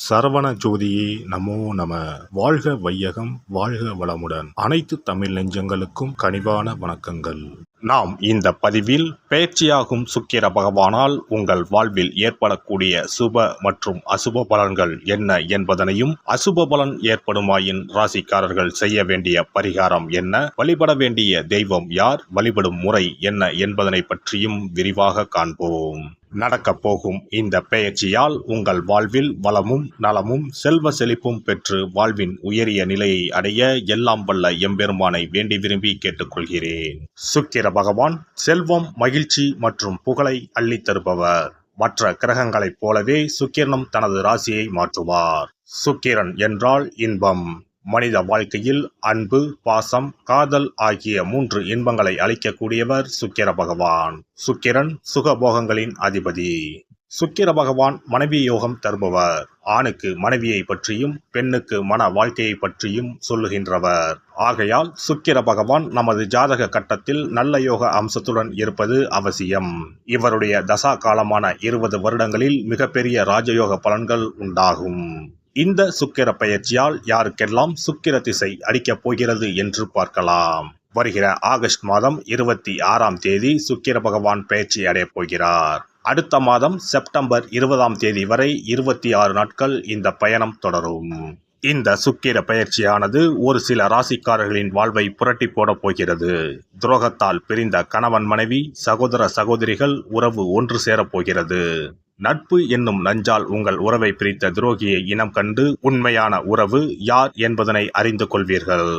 சரவண ஜோதியே நமோ நம. வாழ்க வையகம், வாழ்க வளமுடன். அனைத்து தமிழ் நெஞ்சங்களுக்கும் கனிவான வணக்கங்கள். நாம் இந்த பதிவில் பெயர்ச்சியாகும் சுக்கிர பகவானால் உங்கள் வாழ்வில் ஏற்படக்கூடிய சுப மற்றும் அசுப பலன்கள் என்ன என்பதனையும், அசுப பலன் ஏற்படுமாயின் ராசிக்காரர்கள் செய்ய வேண்டிய பரிகாரம் என்ன, வழிபட வேண்டிய தெய்வம் யார், வழிபடும் முறை என்ன என்பதனை பற்றியும் விரிவாக காண்போம். நடக்கப் போகும் இந்த பெயர்ச்சியால் உங்கள் வாழ்வில் வளமும் நலமும் செல்வ செழிப்பும் பெற்று வாழ்வின் உயரிய நிலையை அடைய எல்லாம் வல்ல எம்பெருமானை வேண்டி விரும்பி கேட்டுக்கொள்கிறேன். சுக்கிர பகவான் செல்வம், மகிழ்ச்சி மற்றும் புகழை அள்ளித் தருபவர். மற்ற கிரகங்களைப் போலவே சுக்கிரனும் தனது ராசியை மாற்றுவார். சுக்கிரன் என்றால் இன்பம். மனித வாழ்க்கையில் அன்பு, பாசம், காதல் ஆகிய 3 இன்பங்களை அளிக்கக்கூடியவர் சுக்கிர பகவான். சுக்கிரன் சுகபோகங்களின் அதிபதி. சுக்கிர பகவான் மனைவி யோகம் தருபவர். ஆணுக்கு மனைவியை பற்றியும் பெண்ணுக்கு மன வாழ்க்கையை பற்றியும் சொல்லுகின்றவர். ஆகையால் சுக்கிர பகவான் நமது ஜாதக கட்டத்தில் நல்ல யோக அம்சத்துடன் இருப்பது அவசியம். இவருடைய தசா காலமான 20 வருடங்களில் மிகப்பெரிய ராஜயோக பலன்கள் உண்டாகும். இந்த சுக்கிர பெயர்ச்சியால் யாருக்கெல்லாம் சுக்கிர திசை அடிக்கப் போகிறது என்று பார்க்கலாம். வருகிற ஆகஸ்ட் மாதம் 26ஆம் தேதி சுக்கிர பகவான் பெயர்ச்சி அடையப் போகிறார். அடுத்த மாதம் செப்டம்பர் 20ஆம் தேதி வரை 26 நாட்கள் இந்த பயணம் தொடரும். இந்த சுக்கிர பெயர்ச்சியானது ஒரு சில ராசிக்காரர்களின் வாழ்வை புரட்டி போட போகிறது. துரோகத்தால் பிரிந்த கணவன் மனைவி, சகோதர சகோதரிகள் உறவு ஒன்று சேரப் போகிறது. நட்பு என்னும் நஞ்சால் உங்கள் உறவை பிரித்த துரோகியை இனம் கண்டு உண்மையான உறவு யார் என்பதனை அறிந்து கொள்வீர்கள்.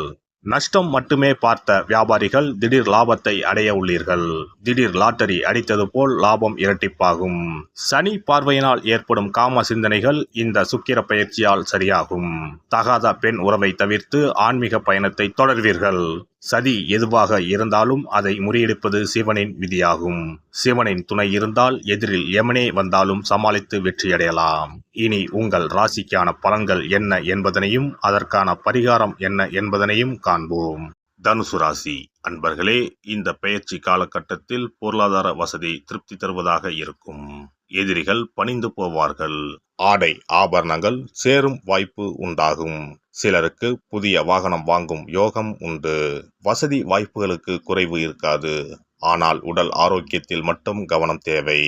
நஷ்டம் மட்டுமே பார்த்த வியாபாரிகள் திடீர் லாபத்தை அடைய உள்ளீர்கள். திடீர் லாட்டரி அடித்தது போல் லாபம் இரட்டிப்பாகும். சனி பார்வையினால் ஏற்படும் காம சிந்தனைகள் இந்த சுக்கிர பெயர்ச்சியால் சரியாகும். தகாத பெண் உறவை தவிர்த்து ஆன்மீக பயணத்தை தொடர்வீர்கள். சதி எதுவாக இருந்தாலும் அதை முறியடிப்பது சிவனின் விதியாகும். சிவனின் துணை இருந்தால் எதிரில் யமனே வந்தாலும் சமாளித்து வெற்றியடையலாம். இனி உங்கள் ராசிக்கான பலன்கள் என்ன என்பதனையும் அதற்கான பரிகாரம் என்ன என்பதனையும் காண்போம். தனுசு ராசி அன்பர்களே, இந்த பெயர்ச்சி காலகட்டத்தில் பொருளாதார வசதி திருப்தி தருவதாக இருக்கும். எதிரிகள் பணிந்து போவார்கள். ஆடை ஆபரணங்கள் சேரும் வாய்ப்பு உண்டாகும். சிலருக்கு புதிய வாகனம் வாங்கும் யோகம் உண்டு. வசதி வாய்ப்புகளுக்கு குறைவு இருக்காது. ஆனால் உடல் ஆரோக்கியத்தில் மட்டும் கவனம் தேவை.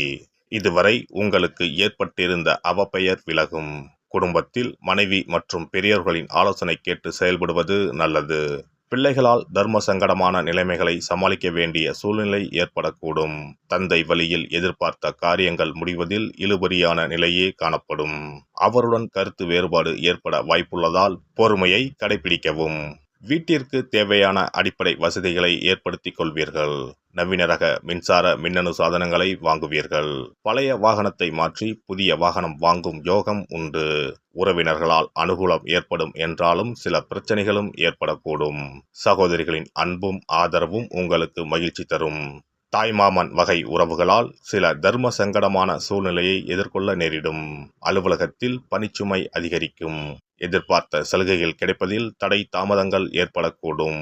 இதுவரை உங்களுக்கு ஏற்பட்டிருந்த அவப்பெயர் விலகும். குடும்பத்தில் மனைவி மற்றும் பெரியோர்களின் ஆலோசனை கேட்டு செயல்படுவது நல்லது. பிள்ளைகளால் தர்ம சங்கடமான நிலைமைகளை சமாளிக்க வேண்டிய சூழ்நிலை ஏற்படக்கூடும். தந்தை வழியில் எதிர்பார்த்த காரியங்கள் முடிவதில் இழுபறியான நிலையே காணப்படும். அவருடன் கருத்து வேறுபாடு ஏற்பட வாய்ப்புள்ளதால் பொறுமையை கடைபிடிக்கவும். வீட்டிற்கு தேவையான அடிப்படை வசதிகளை ஏற்படுத்திக் கொள்வீர்கள். நவீன ரக மின்சார மின்னணு சாதனங்களை வாங்குவீர்கள். பழைய வாகனத்தை மாற்றி புதிய வாகனம் வாங்கும் யோகம் உண்டு. உறவினர்களால் அனுகூலம் ஏற்படும் என்றாலும் சில பிரச்சனைகளும் ஏற்படக்கூடும். சகோதரிகளின் அன்பும் ஆதரவும் உங்களுக்கு மகிழ்ச்சி தரும். தாய்மாமன் வகை உறவுகளால் சில தர்ம சங்கடமான சூழ்நிலையை எதிர்கொள்ள நேரிடும். அலுவலகத்தில் பணிச்சுமை அதிகரிக்கும். எதிர்பார்த்த சலுகைகள் கிடைப்பதில் தடை தாமதங்கள் ஏற்படக்கூடும்.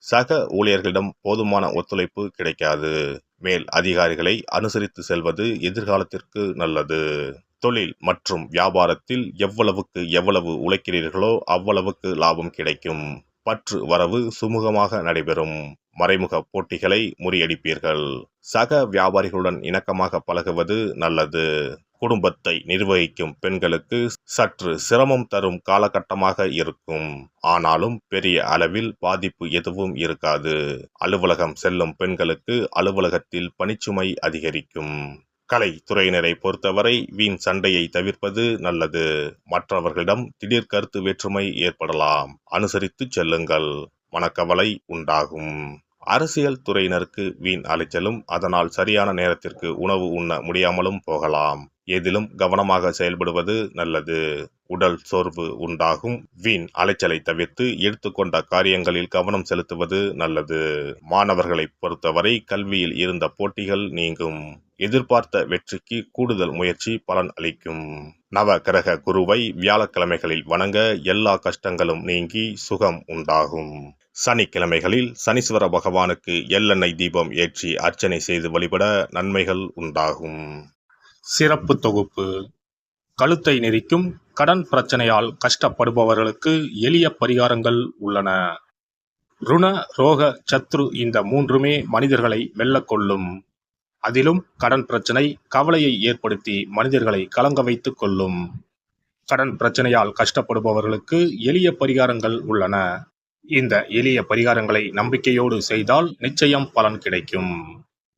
சக ஊழியர்களிடம் போதுமான ஒத்துழைப்பு கிடைக்காது. மேல் அதிகாரிகளை அனுசரித்து செல்வது எதிர்காலத்திற்கு நல்லது. தொழில் மற்றும் வியாபாரத்தில் எவ்வளவுக்கு எவ்வளவு உழைக்கிறீர்களோ அவ்வளவுக்கு லாபம் கிடைக்கும். பற்று வரவு சுமூகமாக நடைபெறும். மறைமுக போட்டிகளை முறியடிப்பீர்கள். சக வியாபாரிகளுடன் இணக்கமாக பழகுவது நல்லது. குடும்பத்தை நிர்வகிக்கும் பெண்களுக்கு சற்று சிரமம் தரும் காலகட்டமாக இருக்கும். ஆனாலும் பெரிய அளவில் பாதிப்பு எதுவும் இருக்காது. அலுவலகம் செல்லும் பெண்களுக்கு அலுவலகத்தில் பணிச்சுமை அதிகரிக்கும். கலை துறையினரை பொறுத்தவரை வீண் சண்டையை தவிர்ப்பது நல்லது. மற்றவர்களிடம் திடீர் கருத்து வேற்றுமை ஏற்படலாம். அனுசரித்து செல்லுங்கள். மனக்கவலை உண்டாகும். அரசியல் துறையினருக்கு வீண் அலைச்சலும் அதனால் சரியான நேரத்திற்கு உணவு உண்ண முடியாமலும் போகலாம். எதிலும் கவனமாக செயல்படுவது நல்லது. உடல் சோர்வு உண்டாகும். வீண் அலைச்சலை தவிர்த்து எடுத்துக்கொண்ட காரியங்களில் கவனம் செலுத்துவது நல்லது. மாணவர்களை பொறுத்தவரை கல்வியில் இருந்த போட்டிகள் நீங்கும். எதிர்பார்த்த வெற்றிக்கு கூடுதல் முயற்சி பலன் அளிக்கும். நவ கிரக குருவை வியாழக்கிழமைகளில் வணங்க எல்லா கஷ்டங்களும் நீங்கி சுகம் உண்டாகும். சனிக்கிழமைகளில் சனீஸ்வர பகவானுக்கு எள்ளெண்ணெய் தீபம் ஏற்றி அர்ச்சனை செய்து வழிபட நன்மைகள் உண்டாகும். சிறப்பு தொகுப்பு. கழுத்தை நெரிக்கும் கடன் பிரச்சனையால் கஷ்டப்படுபவர்களுக்கு எளிய பரிகாரங்கள் உள்ளன. ருண, ரோக, சத்ரு இந்த மூன்றுமே மனிதர்களை வெல்லக்கொள்ளும். அதிலும் கடன் பிரச்சனை கவலையை ஏற்படுத்தி மனிதர்களை கலங்க வைத்துக் கொள்ளும். கடன் பிரச்சனையால் கஷ்டப்படுபவர்களுக்கு எளிய பரிகாரங்கள் உள்ளன. இந்த எளிய பரிகாரங்களை நம்பிக்கையோடு செய்தால் நிச்சயம் பலன் கிடைக்கும்.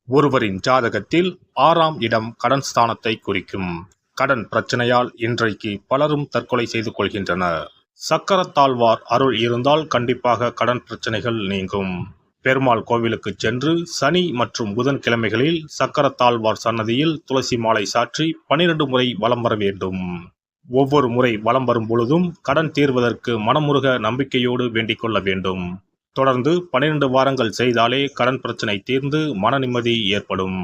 ஒருவரின் ஜாதகத்தில் 6ஆம் இடம் கடன் ஸ்தானத்தை குறிக்கும். கடன் பிரச்சனையால் இன்றைக்கு பலரும் தற்கொலை செய்து கொள்கின்றனர். சக்கரத்தாழ்வார் அருள் இருந்தால் கண்டிப்பாக கடன் பிரச்சனைகள் நீங்கும். பெருமாள் கோவிலுக்கு சென்று சனி மற்றும் புதன்கிழமைகளில் சக்கரத்தாழ்வார் சன்னதியில் துளசி மாலை சாற்றி 12 முறை வலம் வர வேண்டும். ஒவ்வொரு முறை வலம் வரும் பொழுதும் கடன் தீர்வதற்கு மனமுருக நம்பிக்கையோடு வேண்டிக் கொள்ள வேண்டும். தொடர்ந்து 12 வாரங்கள் செய்தாலே கடன் பிரச்சனை தீர்ந்து மன நிம்மதி ஏற்படும்.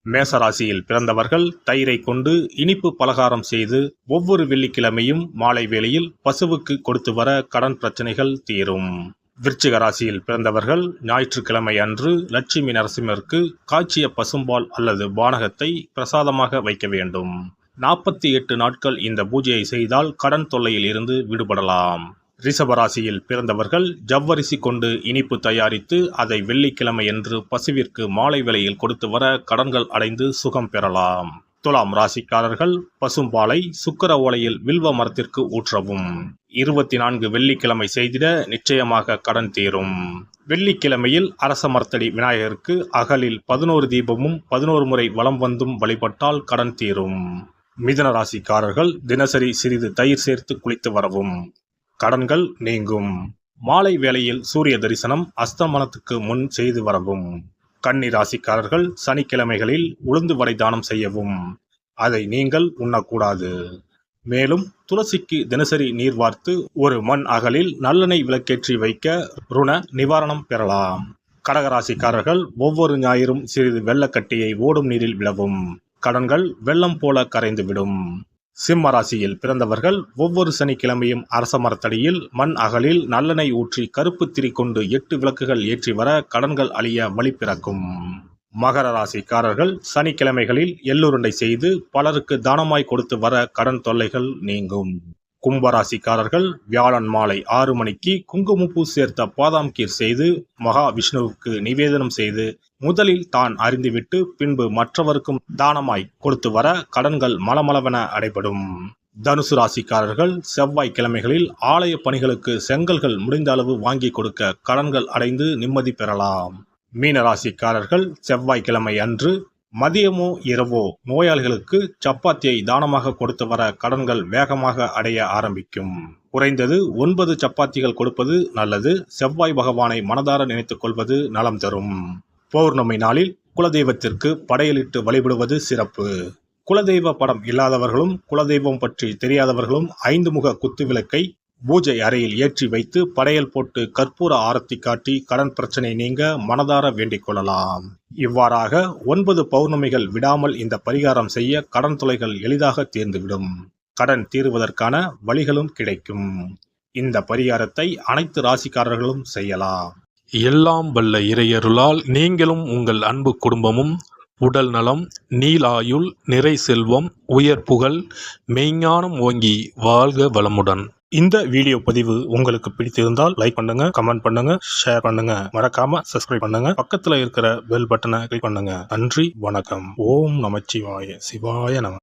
மேசராசியில் பிறந்தவர்கள் தயிரை கொண்டு இனிப்பு பலகாரம் செய்து ஒவ்வொரு வெள்ளிக்கிழமையும் மாலை வேளையில் பசுவுக்கு கொடுத்து வர கடன் பிரச்சனைகள் தீரும். விருச்சிக ராசியில் பிறந்தவர்கள் ஞாயிற்றுக்கிழமை அன்று லட்சுமி நரசிம்மருக்கு காய்ச்சிய பசும்பால் அல்லது பானகத்தை பிரசாதமாக வைக்க வேண்டும். 48 நாட்கள் இந்த பூஜையை செய்தால் கடன் தொல்லையில் இருந்து விடுபடலாம். ரிஷபராசியில் பிறந்தவர்கள் ஜவ்வரிசி கொண்டு இனிப்பு தயாரித்து அதை வெள்ளிக்கிழமையன்று பசுவிற்கு மாலை வேளையில் கொடுத்து வர கடன்கள் அடைந்து சுகம் பெறலாம். துலாம் ராசிக்காரர்கள் பசும்பாலை சுக்கிர ஓலையில் வில்வ மரத்திற்கு ஊற்றவும். 24 வெள்ளிக்கிழமை செய்திட நிச்சயமாக கடன் தீரும். வெள்ளிக்கிழமையில் அரச மரத்தடி விநாயகருக்கு அகலில் 11 தீபமும் 11 முறை வலம் வந்தும் வழிபட்டால் கடன் தீரும். மிதுன ராசிக்காரர்கள் தினசரி சிறிது தயிர் சேர்த்து குளித்து வரவும். கடன்கள் நீங்கும். மாலை வேளையில் சூரிய தரிசனம் அஸ்தமனத்துக்கு முன் செய்து வரவும். கன்னி ராசிக்காரர்கள் சனிக்கிழமைகளில் உளுந்து வடை தானம் செய்யவும். அதை நீங்கள் உண்ணக்கூடாது. மேலும் துளசிக்கு தினசரி நீர் வார்த்து ஒரு மண் அகலில் நல்லெண்ணெய் விளக்கேற்றி வைக்க ருண நிவாரணம் பெறலாம். கடகராசிக்காரர்கள் ஒவ்வொரு ஞாயிறும் சிறிது வெள்ளக்கட்டியை ஓடும் நீரில் விழவும். கடன்கள் வெள்ளம் போல கரைந்துவிடும். சிம்ம ராசியில் பிறந்தவர்கள் ஒவ்வொரு சனிக்கிழமையும் அரச மரத்தடியில் மண் அகலில் நல்லெண்ணெய் ஊற்றி கருப்பு திரி கொண்டு 8 விளக்குகள் ஏற்றி வர கடன்கள் அழிய வழி பிறக்கும். மகர ராசிக்காரர்கள் சனிக்கிழமைகளில் எள்ளுருண்டை செய்து பலருக்கு தானமாய் கொடுத்து வர கடன் தொல்லைகள் நீங்கும். கும்பராசிக்காரர்கள் வியாழன் மாலை 6 மணிக்கு குங்குமப்பூ சேர்த்த பாதாம் கீர் செய்து மகா விஷ்ணுவுக்கு நிவேதனம் செய்து முதலில் தான் அறிந்துவிட்டு பின்பு மற்றவருக்கும் தானமாய் கொடுத்து வர கடன்கள் மலமளவென அடைபடும். தனுசு ராசிக்காரர்கள் செவ்வாய்க்கிழமைகளில் ஆலய பணிகளுக்கு செங்கல்கள் முடிந்த அளவு வாங்கி கொடுக்க கடன்கள் அடைந்து நிம்மதி பெறலாம். மீன ராசிக்காரர்கள் செவ்வாய்க்கிழமை அன்று மதியமோ இரவோ நோயாளிகளுக்கு சப்பாத்தியை தானமாக கொடுத்து வர கடன்கள் வேகமாக அடைய ஆரம்பிக்கும். குறைந்தது 9 சப்பாத்திகள் கொடுப்பது நல்லது. செவ்வாய் பகவானை மனதார நினைத்துக் கொள்வது நலம் தரும். பௌர்ணமி நாளில் குலதெய்வத்திற்கு படையலிட்டு வழிபடுவது சிறப்பு. குலதெய்வ படம் இல்லாதவர்களும் குலதெய்வம் பற்றி தெரியாதவர்களும் 5 முக குத்து விளக்கை பூஜை அறையில் ஏற்றி வைத்து படையல் போட்டு கற்பூர ஆரத்தி காட்டி கடன் பிரச்சனை நீங்க மனதார வேண்டிக் கொள்ளலாம். இவ்வாறாக 9 பௌர்ணமிகள் விடாமல் இந்த பரிகாரம் செய்ய கடன் தொல்லைகள் எளிதாக தீர்ந்துவிடும். கடன் தீர்வதற்கான வழிகளும் கிடைக்கும். இந்த பரிகாரத்தை அனைத்து ராசிக்காரர்களும் செய்யலாம். எல்லாம் வல்ல இறையருளால் நீங்களும் உங்கள் அன்பு குடும்பமும் உடல் நலம், நீலாயுள், நிறை செல்வம், உயர் புகழ், மெய்ஞானம் ஓங்கி வாழ்க வளமுடன். இந்த வீடியோ பதிவு உங்களுக்கு பிடித்திருந்தால் லைக் பண்ணுங்க, கமெண்ட் பண்ணுங்க, ஷேர் பண்ணுங்க, மறக்காம சப்ஸ்கிரைப் பண்ணுங்க, பக்கத்துல இருக்கிற பெல் பட்டனை கிளிக் பண்ணுங்க. நன்றி, வணக்கம். ஓம் நமச்சிவாய. சிவாய நம.